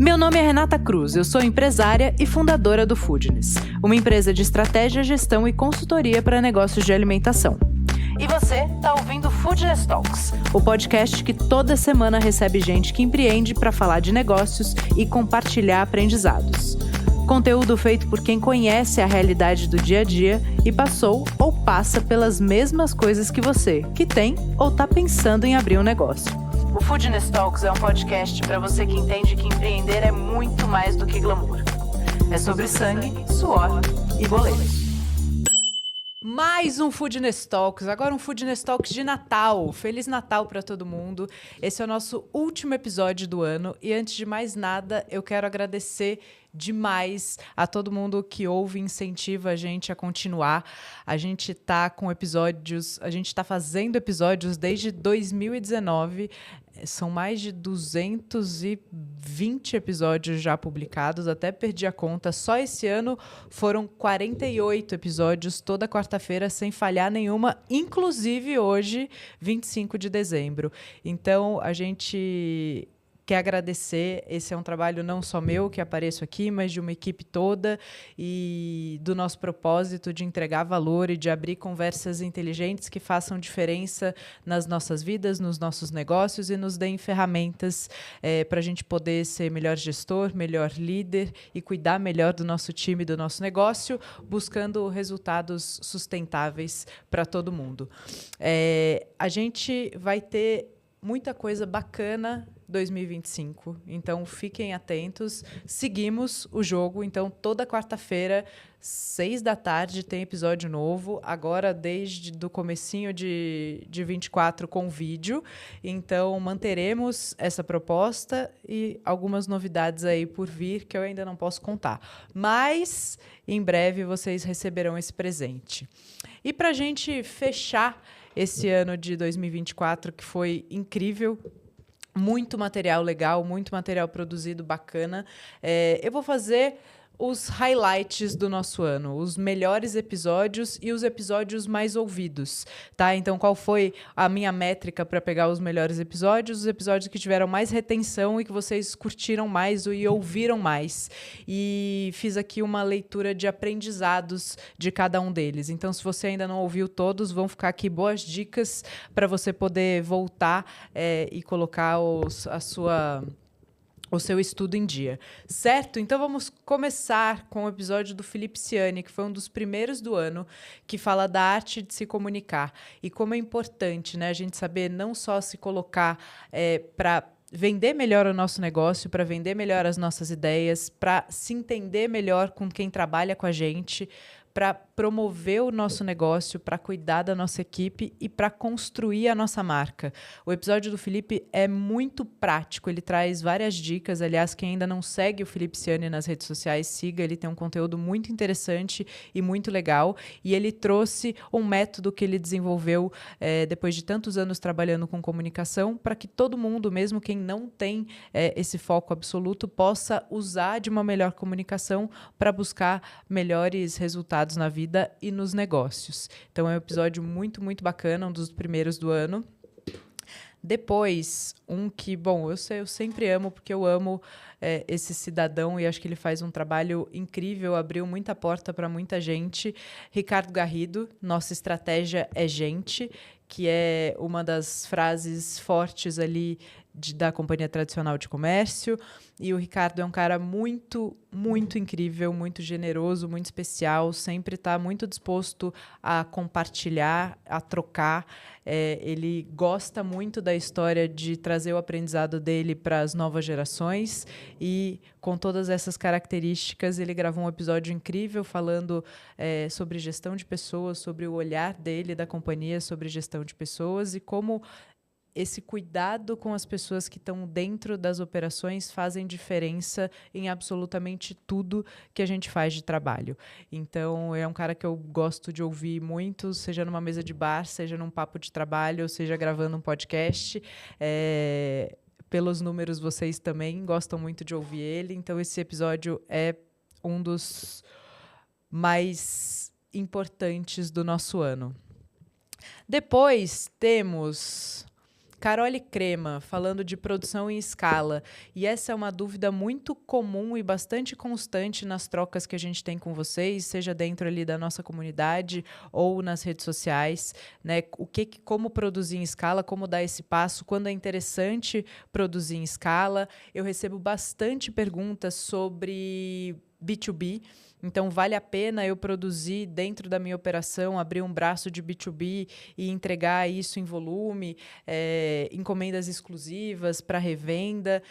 Meu nome é Renata Cruz, eu sou empresária e fundadora do Foodness, uma empresa de estratégia, gestão e consultoria para negócios de alimentação. E você está ouvindo Foodness Talks, o podcast que toda semana recebe gente que empreende para falar de negócios e compartilhar aprendizados. Conteúdo feito por quem conhece a realidade do dia a dia e passou ou passa pelas mesmas coisas que você, que tem ou está pensando em abrir um negócio. O Foodness Talks é um podcast para você que entende que empreender é muito mais do que glamour. É sobre sangue, suor e boletos. Mais um Foodness Talks, agora um Foodness Talks de Natal. Feliz Natal para todo mundo. Esse é o nosso último episódio do ano e antes de mais nada, eu quero agradecer demais a todo mundo que ouve e incentiva a gente a continuar. A gente tá com episódios, a gente tá fazendo episódios desde 2019. São mais de 220 episódios já publicados, até perdi a conta. Só esse ano foram 48 episódios, toda quarta-feira, sem falhar nenhuma, inclusive hoje, 25 de dezembro. Então, a gente quer agradecer. Esse é um trabalho não só meu, que apareço aqui, mas de uma equipe toda e do nosso propósito de entregar valor e de abrir conversas inteligentes que façam diferença nas nossas vidas, nos nossos negócios e nos deem ferramentas para a gente poder ser melhor gestor, melhor líder e cuidar melhor do nosso time, do nosso negócio, buscando resultados sustentáveis para todo mundo. A gente vai ter muita coisa bacana 2025, então fiquem atentos, seguimos o jogo, então toda quarta-feira, 18h, tem episódio novo, agora desde do comecinho de 24 com vídeo, então manteremos essa proposta e algumas novidades aí por vir que eu ainda não posso contar, mas em breve vocês receberão esse presente. E para a gente fechar esse ano de 2024, que foi incrível, muito material legal, muito material produzido bacana. Eu vou fazer os highlights do nosso ano, os melhores episódios e os episódios mais ouvidos, tá? Então, qual foi a minha métrica para pegar os melhores episódios? Os episódios que tiveram mais retenção e que vocês curtiram mais e ouviram mais. E fiz aqui uma leitura de aprendizados de cada um deles. Então, se você ainda não ouviu todos, vão ficar aqui boas dicas para você poder voltar e colocar o seu estudo em dia, certo? Então vamos começar com o episódio do Felipe Ciani, que foi um dos primeiros do ano, que fala da arte de se comunicar e como é importante, né, a gente saber não só se colocar para vender melhor o nosso negócio, para vender melhor as nossas ideias, para se entender melhor com quem trabalha com a gente, para promover o nosso negócio, para cuidar da nossa equipe e para construir a nossa marca. O episódio do Felipe é muito prático, ele traz várias dicas. Aliás, quem ainda não segue o Felipe Ciani nas redes sociais, siga, ele tem um conteúdo muito interessante e muito legal. E ele trouxe um método que ele desenvolveu depois de tantos anos trabalhando com comunicação, para que todo mundo, mesmo quem não tem esse foco absoluto, possa usar de uma melhor comunicação para buscar melhores resultados na vida e nos negócios. Então é um episódio muito, muito bacana, um dos primeiros do ano. Depois, um que, bom, eu sempre amo, porque eu amo esse cidadão e acho que ele faz um trabalho incrível, abriu muita porta para muita gente. Ricardo Garrido, Nossa Estratégia é Gente, que é uma das frases fortes ali da Companhia Tradicional de Comércio. E o Ricardo é um cara muito, muito incrível, muito generoso, muito especial, sempre está muito disposto a compartilhar, a trocar. Ele gosta muito da história de trazer o aprendizado dele para as novas gerações e, com todas essas características, ele gravou um episódio incrível falando sobre gestão de pessoas, sobre o olhar dele, da companhia, sobre gestão de pessoas e como esse cuidado com as pessoas que estão dentro das operações fazem diferença em absolutamente tudo que a gente faz de trabalho. Então, é um cara que eu gosto de ouvir muito, seja numa mesa de bar, seja num papo de trabalho, seja gravando um podcast. Pelos números, vocês também gostam muito de ouvir ele. Então, esse episódio é um dos mais importantes do nosso ano. Depois, temos Carole Crema, falando de produção em escala. E essa é uma dúvida muito comum e bastante constante nas trocas que a gente tem com vocês, seja dentro ali da nossa comunidade ou nas redes sociais, né? Como produzir em escala, como dar esse passo, quando é interessante produzir em escala. Eu recebo bastante perguntas sobre B2B. Então, vale a pena eu produzir dentro da minha operação, abrir um braço de B2B e entregar isso em volume, encomendas exclusivas para revenda.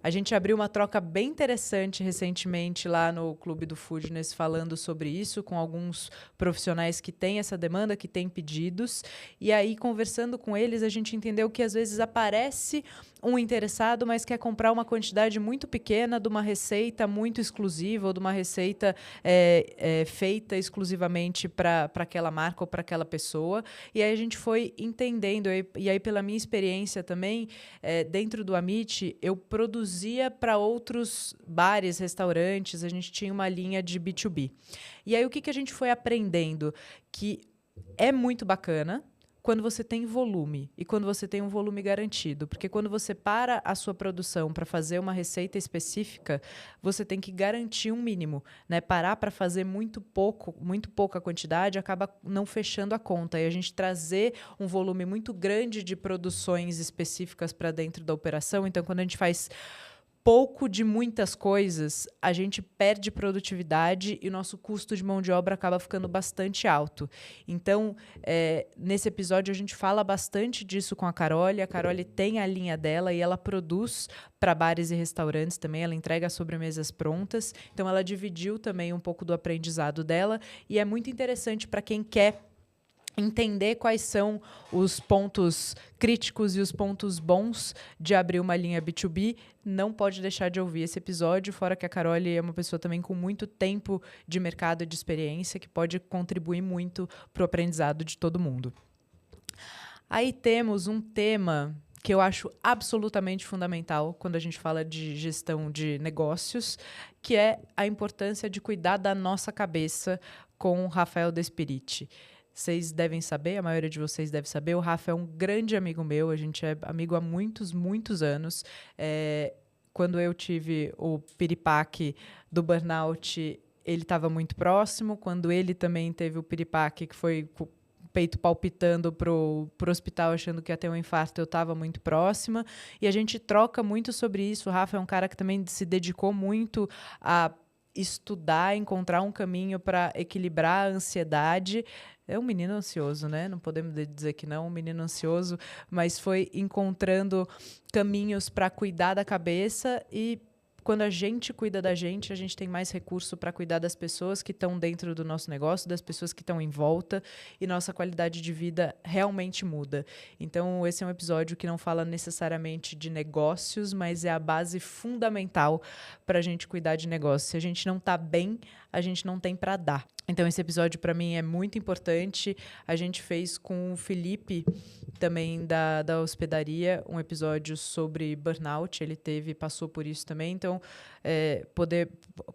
A gente abriu uma troca bem interessante recentemente lá no Clube do Foodness falando sobre isso, com alguns profissionais que têm essa demanda, que têm pedidos. E aí, conversando com eles, a gente entendeu que às vezes aparece um interessado, mas quer comprar uma quantidade muito pequena de uma receita muito exclusiva ou de uma receita feita exclusivamente para aquela marca ou para aquela pessoa. E aí a gente foi entendendo, e aí pela minha experiência também, dentro do Amit, eu produzia para outros bares, restaurantes, a gente tinha uma linha de B2B. E aí o que a gente foi aprendendo? Que é muito bacana quando você tem volume e quando você tem um volume garantido. Porque quando você para a sua produção para fazer uma receita específica, você tem que garantir um mínimo, né? Parar para fazer muito pouca quantidade, acaba não fechando a conta. E a gente trazer um volume muito grande de produções específicas para dentro da operação. Então, quando a gente faz pouco de muitas coisas, a gente perde produtividade e o nosso custo de mão de obra acaba ficando bastante alto. Então, nesse episódio, a gente fala bastante disso com a Carole. A Carole tem a linha dela e ela produz para bares e restaurantes também. Ela entrega sobremesas prontas. Então, ela dividiu também um pouco do aprendizado dela. E é muito interessante para quem quer entender quais são os pontos críticos e os pontos bons de abrir uma linha B2B, não pode deixar de ouvir esse episódio, fora que a Carole é uma pessoa também com muito tempo de mercado e de experiência, que pode contribuir muito para o aprendizado de todo mundo. Aí temos um tema que eu acho absolutamente fundamental quando a gente fala de gestão de negócios, que é a importância de cuidar da nossa cabeça com o Rafael Despiriti. Vocês devem saber, a maioria de vocês deve saber, o Rafa é um grande amigo meu, a gente é amigo há muitos, muitos anos. Quando eu tive o piripaque do burnout, ele estava muito próximo. Quando ele também teve o piripaque, que foi com o peito palpitando pro hospital, achando que ia ter um infarto, eu estava muito próxima. E a gente troca muito sobre isso. O Rafa é um cara que também se dedicou muito a estudar, encontrar um caminho para equilibrar a ansiedade. É um menino ansioso, né? Não podemos dizer que não, um menino ansioso, mas foi encontrando caminhos para cuidar da cabeça e quando a gente cuida da gente, a gente tem mais recurso para cuidar das pessoas que estão dentro do nosso negócio, das pessoas que estão em volta, e nossa qualidade de vida realmente muda. Então, esse é um episódio que não fala necessariamente de negócios, mas é a base fundamental para a gente cuidar de negócio. Se a gente não está bem, a gente não tem para dar. Então, esse episódio, para mim, é muito importante. A gente fez com o Felipe, também da hospedaria, um episódio sobre burnout. Ele passou por isso também. Então,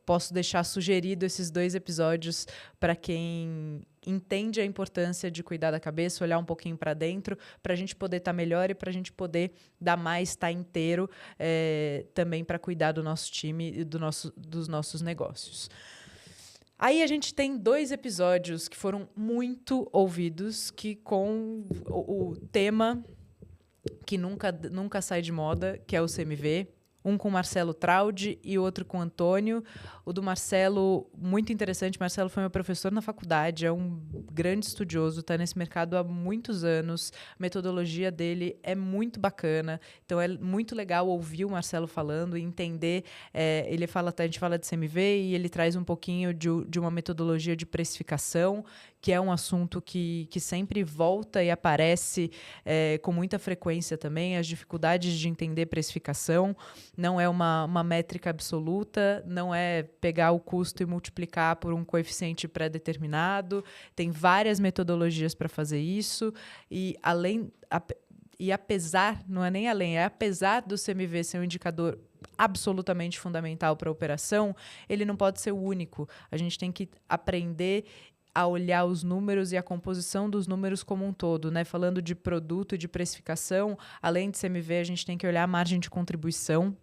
posso deixar sugerido esses 2 episódios para quem entende a importância de cuidar da cabeça, olhar um pouquinho para dentro, para a gente poder estar melhor e para a gente poder dar mais, estar inteiro também para cuidar do nosso time e dos nossos negócios. Aí a gente tem 2 episódios que foram muito ouvidos, que com o tema que nunca sai de moda, que é o CMV. Um com Marcelo Traude e outro com Antônio. O do Marcelo, muito interessante. Marcelo foi meu professor na faculdade, é um grande estudioso, está nesse mercado há muitos anos. A metodologia dele é muito bacana. Então, é muito legal ouvir o Marcelo falando e entender. A gente fala de CMV e ele traz um pouquinho de uma metodologia de precificação, que é um assunto que sempre volta e aparece com muita frequência também, as dificuldades de entender precificação. Não é uma métrica absoluta, não é pegar o custo e multiplicar por um coeficiente pré-determinado. Tem várias metodologias para fazer isso. E apesar, não é nem além, apesar do CMV ser um indicador absolutamente fundamental para a operação, ele não pode ser o único. A gente tem que aprender a olhar os números e a composição dos números como um todo, né? Falando de produto e de precificação, além de CMV, a gente tem que olhar a margem de contribuição.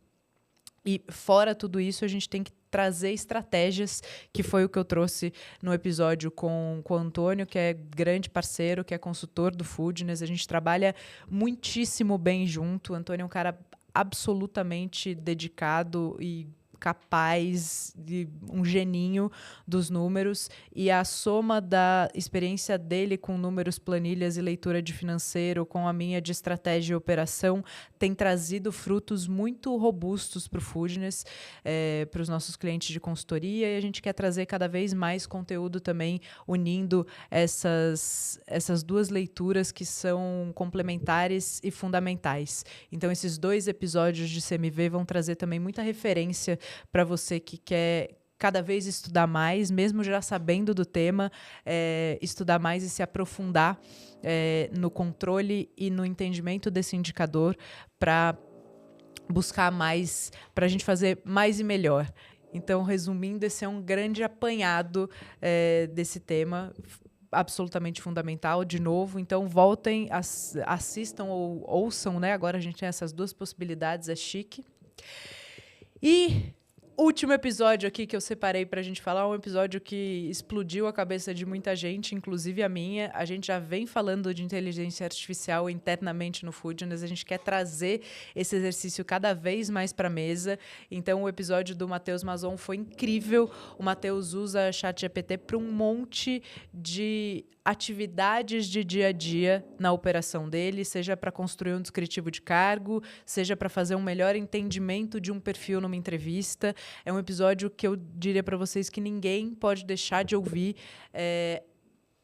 E fora tudo isso, a gente tem que trazer estratégias, que foi o que eu trouxe no episódio com o Antônio, que é grande parceiro, que é consultor do Foodness. A gente trabalha muitíssimo bem junto. O Antônio é um cara absolutamente dedicado e capaz, de um geninho dos números, e a soma da experiência dele com números, planilhas e leitura de financeiro, com a minha de estratégia e operação, tem trazido frutos muito robustos para o Foodness, para os nossos clientes de consultoria, e a gente quer trazer cada vez mais conteúdo também, unindo essas duas leituras que são complementares e fundamentais. Então, esses 2 episódios de CMV vão trazer também muita referência para você que quer cada vez estudar mais, mesmo já sabendo do tema, estudar mais e se aprofundar no controle e no entendimento desse indicador para buscar mais, para a gente fazer mais e melhor. Então, resumindo, esse é um grande apanhado desse tema, absolutamente fundamental, de novo. Então, voltem, assistam ou ouçam, né? Agora a gente tem essas 2 possibilidades, é chique. E último episódio aqui que eu separei pra gente falar, um episódio que explodiu a cabeça de muita gente, inclusive a minha. A gente já vem falando de inteligência artificial internamente no Foodness, a gente quer trazer esse exercício cada vez mais para a mesa. Então, o episódio do Matheus Mazon foi incrível. O Matheus usa ChatGPT para um monte de atividades de dia a dia na operação dele, seja para construir um descritivo de cargo, seja para fazer um melhor entendimento de um perfil numa entrevista. É um episódio que eu diria para vocês que ninguém pode deixar de ouvir.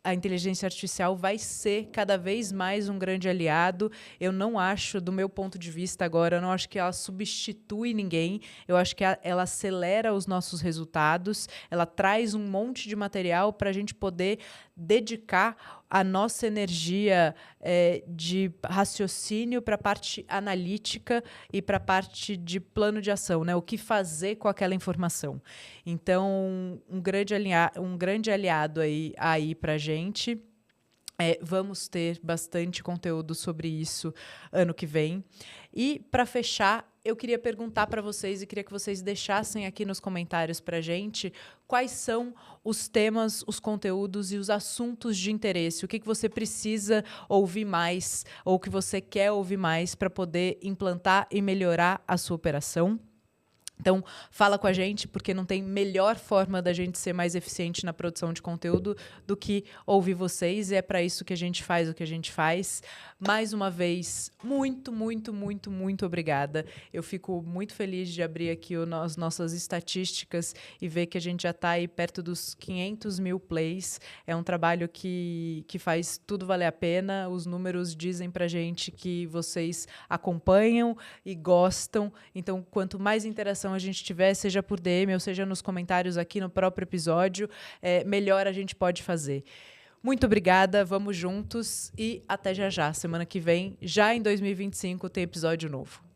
A inteligência artificial vai ser cada vez mais um grande aliado. Eu não acho, do meu ponto de vista agora, eu não acho que ela substitui ninguém. Eu acho que ela acelera os nossos resultados. Ela traz um monte de material para a gente poder dedicar a nossa energia de raciocínio para a parte analítica e para a parte de plano de ação, né? O que fazer com aquela informação. Então, um grande aliado aí para a gente. Vamos ter bastante conteúdo sobre isso ano que vem. E, para fechar, eu queria perguntar para vocês e queria que vocês deixassem aqui nos comentários para a gente quais são os temas, os conteúdos e os assuntos de interesse. O que você precisa ouvir mais ou o que você quer ouvir mais para poder implantar e melhorar a sua operação. Então, fala com a gente, porque não tem melhor forma da gente ser mais eficiente na produção de conteúdo do que ouvir vocês, e é para isso que a gente faz o que a gente faz. Mais uma vez, muito, muito, muito, muito obrigada. Eu fico muito feliz de abrir aqui as nossas estatísticas e ver que a gente já está aí perto dos 500 mil plays. É um trabalho que faz tudo valer a pena. Os números dizem para a gente que vocês acompanham e gostam. Então, quanto mais interação a gente tiver, seja por DM ou seja nos comentários aqui no próprio episódio, melhor a gente pode fazer. Muito obrigada, vamos juntos e até já já. Semana que vem, já em 2025, tem episódio novo.